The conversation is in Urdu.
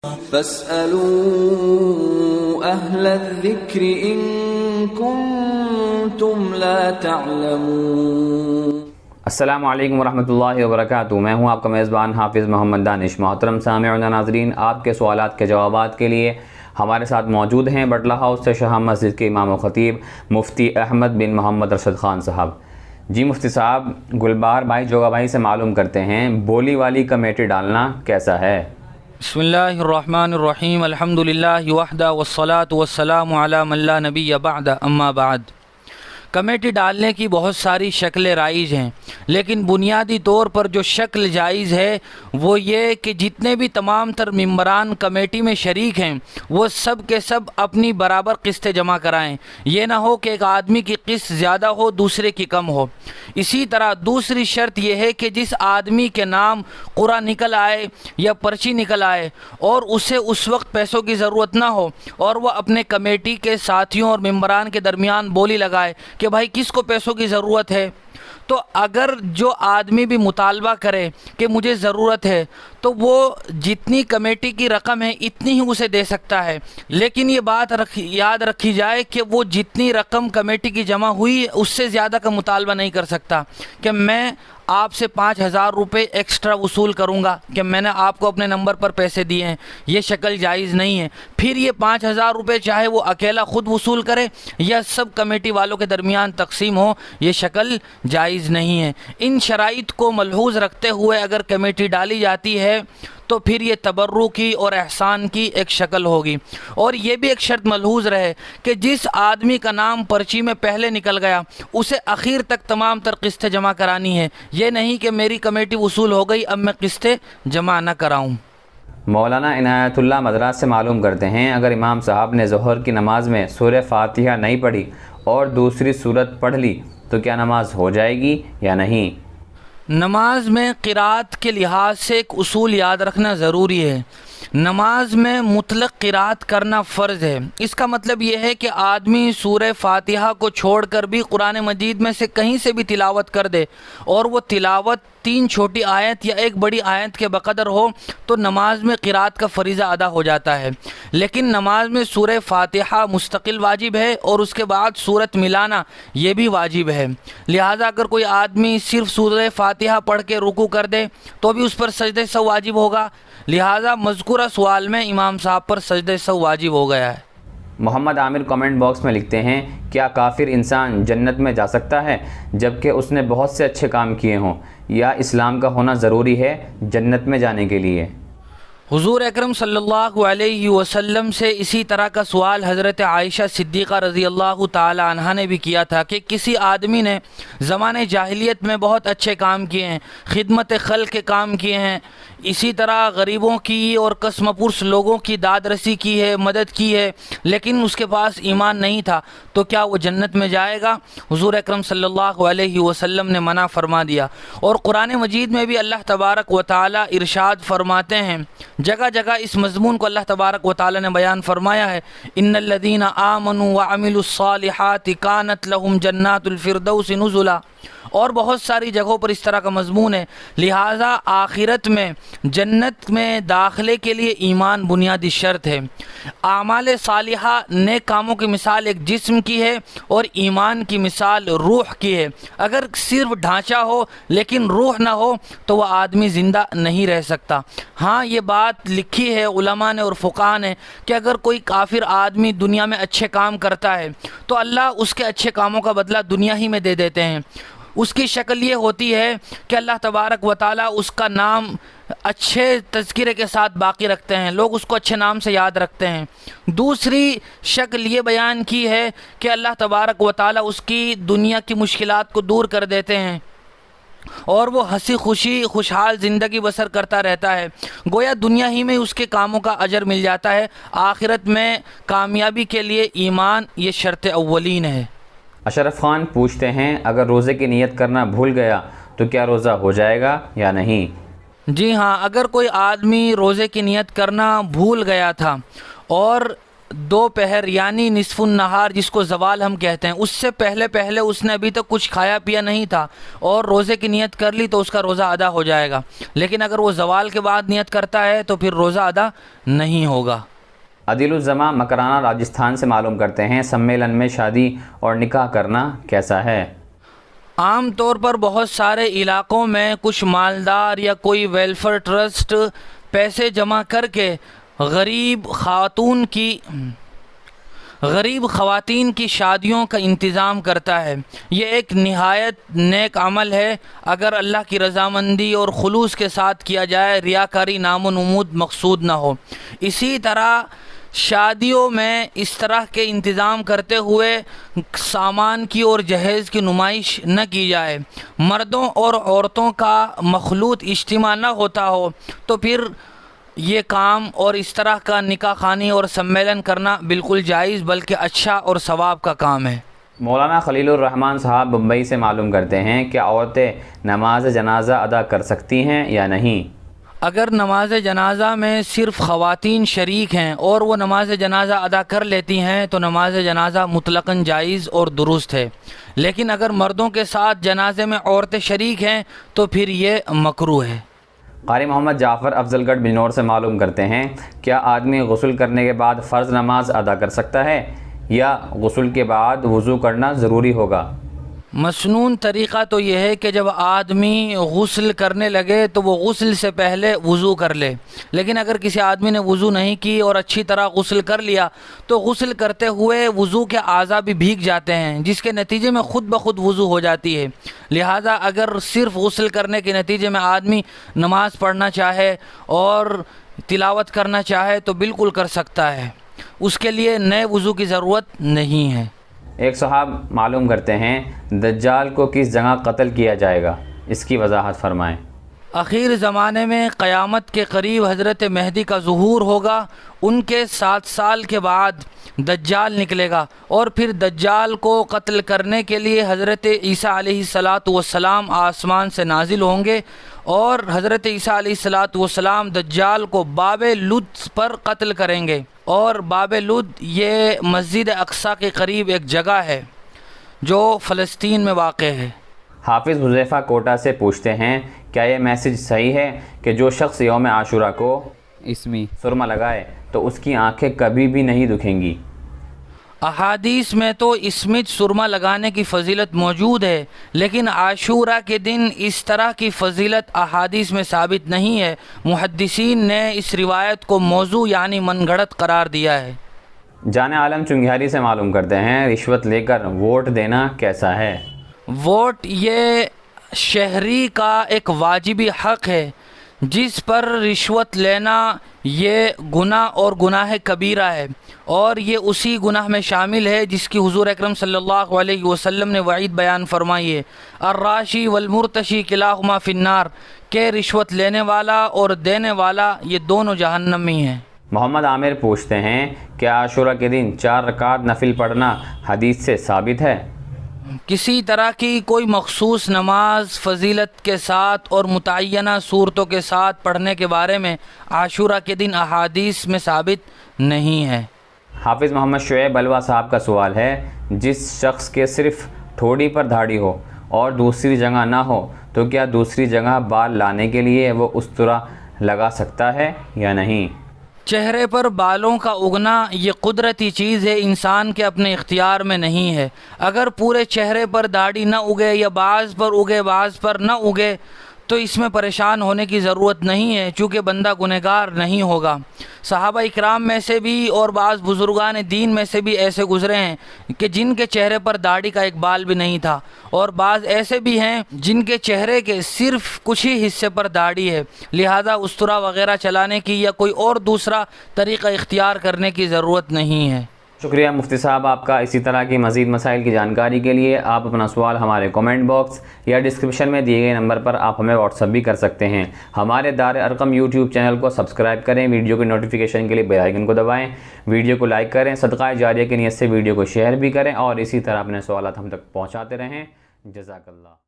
فاسألوا أهل الذكر إن كنتم لا تعلمون۔ السلام علیکم ورحمۃ اللہ وبرکاتہ۔ میں ہوں آپ کا میزبان حافظ محمد دانش۔ محترم سامعین و ناظرین، آپ کے سوالات کے جوابات کے لیے ہمارے ساتھ موجود ہیں بٹلہ ہاؤس سے شاہ مسجد کے امام و خطیب مفتی احمد بن محمد ارشد خان صاحب۔ جی مفتی صاحب، گلبہار بھائی جوگا بھائی سے معلوم کرتے ہیں، بولی والی کمیٹی ڈالنا کیسا ہے؟ بسم اللہ الرحمن الرحیم، الحمدللہ وحدہ والصلاة والسلام علی من لا نبی بعد، اما بعد۔ کمیٹی ڈالنے کی بہت ساری شکلیں رائج ہیں، لیکن بنیادی طور پر جو شکل جائز ہے وہ یہ کہ جتنے بھی تمام تر ممبران کمیٹی میں شریک ہیں وہ سب کے سب اپنی برابر قسطیں جمع کرائیں۔ یہ نہ ہو کہ ایک آدمی کی قسط زیادہ ہو دوسرے کی کم ہو۔ اسی طرح دوسری شرط یہ ہے کہ جس آدمی کے نام قرعہ نکل آئے یا پرچی نکل آئے اور اسے اس وقت پیسوں کی ضرورت نہ ہو اور وہ اپنے کمیٹی کے ساتھیوں اور ممبران کے درمیان بولی لگائے کہ بھائی کس کو پیسوں کی ضرورت ہے، تو اگر جو آدمی بھی مطالبہ کرے کہ مجھے ضرورت ہے تو وہ جتنی کمیٹی کی رقم ہے اتنی ہی اسے دے سکتا ہے، لیکن یہ بات یاد رکھی جائے کہ وہ جتنی رقم کمیٹی کی جمع ہوئی اس سے زیادہ کا مطالبہ نہیں کر سکتا کہ میں آپ سے 5,000 روپے ایکسٹرا وصول کروں گا کہ میں نے آپ کو اپنے نمبر پر پیسے دیے ہیں۔ یہ شکل جائز نہیں ہے۔ پھر یہ 5,000 روپے چاہے وہ اکیلا خود وصول کرے یا سب کمیٹی والوں کے درمیان تقسیم ہو، یہ شکل جائز نہیں ہے۔ ان شرائط کو ملحوظ رکھتے ہوئے اگر کمیٹی ڈالی جاتی ہے تو پھر یہ تبرع کی اور احسان کی ایک شکل ہوگی۔ اور یہ بھی ایک شرط ملحوظ رہے کہ جس آدمی کا نام پرچی میں پہلے نکل گیا اسے اخیر تک تمام تر قسطیں جمع کرانی ہے، یہ نہیں کہ میری کمیٹی وصول ہو گئی اب میں قسطیں جمع نہ کراؤں۔ مولانا عنایت اللہ مدراس سے معلوم کرتے ہیں، اگر امام صاحب نے ظہر کی نماز میں سورہ فاتحہ نہیں پڑھی اور دوسری سورت پڑھ لی تو کیا نماز ہو جائے گی یا نہیں؟ نماز میں قرات کے لحاظ سے ایک اصول یاد رکھنا ضروری ہے۔ نماز میں مطلق قرات کرنا فرض ہے۔ اس کا مطلب یہ ہے کہ آدمی سورہ فاتحہ کو چھوڑ کر بھی قرآن مجید میں سے کہیں سے بھی تلاوت کر دے اور وہ تلاوت 3 چھوٹی آیت یا 1 بڑی آیت کے بقدر ہو تو نماز میں قرات کا فریضہ ادا ہو جاتا ہے، لیکن نماز میں سورہ فاتحہ مستقل واجب ہے اور اس کے بعد سورت ملانا یہ بھی واجب ہے۔ لہٰذا اگر کوئی آدمی صرف سورہ فاتحہ پڑھ کے رکوع کر دے تو بھی اس پر سجدہ سہو واجب ہوگا، لہٰذا مذکورہ سوال میں امام صاحب پر سجدہ سہو واجب ہو گیا ہے۔ محمد عامر کمنٹ باکس میں لکھتے ہیں، کیا کافر انسان جنت میں جا سکتا ہے جبکہ اس نے بہت سے اچھے کام کیے ہوں، یا اسلام کا ہونا ضروری ہے جنت میں جانے کے لیے؟ حضور اکرم صلی اللہ علیہ وسلم سے اسی طرح کا سوال حضرت عائشہ صدیقہ رضی اللہ تعالی عنہا نے بھی کیا تھا کہ کسی آدمی نے زمانے جاہلیت میں بہت اچھے کام کیے ہیں، خدمت خلق کے کام کیے ہیں، اسی طرح غریبوں کی اور قسم پرس لوگوں کی داد رسی کی ہے، مدد کی ہے، لیکن اس کے پاس ایمان نہیں تھا، تو کیا وہ جنت میں جائے گا؟ حضور اکرم صلی اللہ علیہ وسلم نے منع فرما دیا۔ اور قرآن مجید میں بھی اللہ تبارک و تعالی ارشاد فرماتے ہیں، جگہ جگہ اس مضمون کو اللہ تبارک و تعالی نے بیان فرمایا ہے، ان الذین آمنوا وعملوا الصالحات کانت لهم جنات الفردوس نزلا، اور بہت ساری جگہوں پر اس طرح کا مضمون ہے۔ لہٰذا آخرت میں جنت میں داخلے کے لیے ایمان بنیادی شرط ہے۔ اعمال صالحہ نیک کاموں کی مثال ایک جسم کی ہے اور ایمان کی مثال روح کی ہے۔ اگر صرف ڈھانچہ ہو لیکن روح نہ ہو تو وہ آدمی زندہ نہیں رہ سکتا۔ ہاں یہ بات لکھی ہے علماء نے اور فقہاء نے کہ اگر کوئی کافر آدمی دنیا میں اچھے کام کرتا ہے تو اللہ اس کے اچھے کاموں کا بدلہ دنیا ہی میں دے دیتے ہیں۔ اس کی شکل یہ ہوتی ہے کہ اللہ تبارک و تعالیٰ اس کا نام اچھے تذکرے کے ساتھ باقی رکھتے ہیں، لوگ اس کو اچھے نام سے یاد رکھتے ہیں۔ دوسری شکل یہ بیان کی ہے کہ اللہ تبارک و تعالیٰ اس کی دنیا کی مشکلات کو دور کر دیتے ہیں اور وہ ہنسی خوشی خوشحال زندگی بسر کرتا رہتا ہے، گویا دنیا ہی میں اس کے کاموں کا اجر مل جاتا ہے۔ آخرت میں کامیابی کے لیے ایمان یہ شرط اولین ہے۔ اشرف خان پوچھتے ہیں، اگر روزے کی نیت کرنا بھول گیا تو کیا روزہ ہو جائے گا یا نہیں؟ جی ہاں، اگر کوئی آدمی روزے کی نیت کرنا بھول گیا تھا اور دوپہر یعنی نصف النہار جس کو زوال ہم کہتے ہیں، اس سے پہلے اس نے ابھی تک کچھ کھایا پیا نہیں تھا اور روزے کی نیت کر لی تو اس کا روزہ ادا ہو جائے گا، لیکن اگر وہ زوال کے بعد نیت کرتا ہے تو پھر روزہ ادا نہیں ہوگا۔ عدیل الزماں مکرانہ راجستھان سے معلوم کرتے ہیں، سمیلن میں شادی اور نکاح کرنا کیسا ہے؟ عام طور پر بہت سارے علاقوں میں کچھ مالدار یا کوئی ویلفیئر ٹرسٹ پیسے جمع کر کے غریب خواتین کی شادیوں کا انتظام کرتا ہے۔ یہ ایک نہایت نیک عمل ہے اگر اللہ کی رضامندی اور خلوص کے ساتھ کیا جائے، ریاکاری نام و نمود مقصود نہ ہو۔ اسی طرح شادیوں میں اس طرح کے انتظام کرتے ہوئے سامان کی اور جہیز کی نمائش نہ کی جائے، مردوں اور عورتوں کا مخلوط اجتماع نہ ہوتا ہو تو پھر یہ کام اور اس طرح کا نکاح خوانی اور سمیلن کرنا بالکل جائز بلکہ اچھا اور ثواب کا کام ہے۔ مولانا خلیل الرحمان صاحب بمبئی سے معلوم کرتے ہیں، کیا عورتیں نماز جنازہ ادا کر سکتی ہیں یا نہیں؟ اگر نماز جنازہ میں صرف خواتین شریک ہیں اور وہ نماز جنازہ ادا کر لیتی ہیں تو نماز جنازہ مطلقاً جائز اور درست ہے، لیکن اگر مردوں کے ساتھ جنازے میں عورتیں شریک ہیں تو پھر یہ مکروہ ہے۔ قاری محمد جعفر افضل گڑھ بجنور سے معلوم کرتے ہیں، کیا آدمی غسل کرنے کے بعد فرض نماز ادا کر سکتا ہے یا غسل کے بعد وضو کرنا ضروری ہوگا؟ مسنون طریقہ تو یہ ہے کہ جب آدمی غسل کرنے لگے تو وہ غسل سے پہلے وضو کر لے، لیکن اگر کسی آدمی نے وضو نہیں کی اور اچھی طرح غسل کر لیا تو غسل کرتے ہوئے وضو کے اعضاء بھی بھیگ جاتے ہیں، جس کے نتیجے میں خود بخود وضو ہو جاتی ہے۔ لہٰذا اگر صرف غسل کرنے کے نتیجے میں آدمی نماز پڑھنا چاہے اور تلاوت کرنا چاہے تو بالکل کر سکتا ہے، اس کے لیے نئے وضو کی ضرورت نہیں ہے۔ ایک صاحب معلوم کرتے ہیں، دجال کو کس جگہ قتل کیا جائے گا؟ اس کی وضاحت فرمائیں۔ اخیر زمانے میں قیامت کے قریب حضرت مہدی کا ظہور ہوگا، ان کے 7 سال کے بعد دجال نکلے گا اور پھر دجال کو قتل کرنے کے لیے حضرت عیسیٰ علیہ السلام آسمان سے نازل ہوں گے اور حضرت عیسیٰ علیہ السلام دجال کو باب لد پر قتل کریں گے، اور باب لد یہ مسجد اقصی کے قریب ایک جگہ ہے جو فلسطین میں واقع ہے۔ حافظ حذیفہ کوٹا سے پوچھتے ہیں، کیا یہ میسج صحیح ہے کہ جو شخص یوم عاشورہ کو اسمی سرما لگائے تو اس کی آنکھیں کبھی بھی نہیں دکھیں گی؟ احادیث میں تو اسمت سرما لگانے کی فضیلت موجود ہے، لیکن عاشورہ کے دن اس طرح کی فضیلت احادیث میں ثابت نہیں ہے۔ محدثین نے اس روایت کو موضوع یعنی من گھڑت قرار دیا ہے۔ جان عالم چنگھیاری سے معلوم کرتے ہیں، رشوت لے کر ووٹ دینا کیسا ہے؟ ووٹ یہ شہری کا ایک واجبی حق ہے جس پر رشوت لینا یہ گناہ اور گناہ کبیرہ ہے، اور یہ اسی گناہ میں شامل ہے جس کی حضور اکرم صلی اللہ علیہ وسلم نے وعید بیان فرمائی ہے، الراشی والمرتشی کلاہما فی النار، کہ رشوت لینے والا اور دینے والا یہ دونوں جہنمی ہیں۔ محمد عامر پوچھتے ہیں، کیا عاشورہ کے دن 4 رکعت نفل پڑھنا حدیث سے ثابت ہے؟ کسی طرح کی کوئی مخصوص نماز فضیلت کے ساتھ اور متعینہ صورتوں کے ساتھ پڑھنے کے بارے میں عاشورہ کے دن احادیث میں ثابت نہیں ہے۔ حافظ محمد شعیب بلوا صاحب کا سوال ہے، جس شخص کے صرف ٹھوڑی پر داڑھی ہو اور دوسری جگہ نہ ہو تو کیا دوسری جگہ بال لانے کے لیے وہ استرا لگا سکتا ہے یا نہیں؟ چہرے پر بالوں کا اگنا یہ قدرتی چیز ہے، انسان کے اپنے اختیار میں نہیں ہے۔ اگر پورے چہرے پر داڑھی نہ اگے یا بعض پر اگے بعض پر نہ اگے تو اس میں پریشان ہونے کی ضرورت نہیں ہے، چونکہ بندہ گنہگار نہیں ہوگا۔ صحابہ اکرام میں سے بھی اور بعض بزرگان دین میں سے بھی ایسے گزرے ہیں کہ جن کے چہرے پر داڑھی کا ایک بال بھی نہیں تھا، اور بعض ایسے بھی ہیں جن کے چہرے کے صرف کچھ ہی حصے پر داڑھی ہے، لہذا استرا وغیرہ چلانے کی یا کوئی اور دوسرا طریقہ اختیار کرنے کی ضرورت نہیں ہے۔ شکریہ مفتی صاحب آپ کا۔ اسی طرح کی مزید مسائل کی جانکاری کے لیے آپ اپنا سوال ہمارے کمنٹ باکس یا ڈسکرپشن میں دیے گئے نمبر پر آپ ہمیں واٹس ایپ بھی کر سکتے ہیں۔ ہمارے دار ارقم یوٹیوب چینل کو سبسکرائب کریں، ویڈیو کی نوٹیفیکیشن کے لیے بیل آئیکن کو دبائیں، ویڈیو کو لائک کریں، صدقہ جاریہ کی نیت سے ویڈیو کو شیئر بھی کریں اور اسی طرح اپنے سوالات ہم تک پہنچاتے رہیں۔ جزاک اللہ۔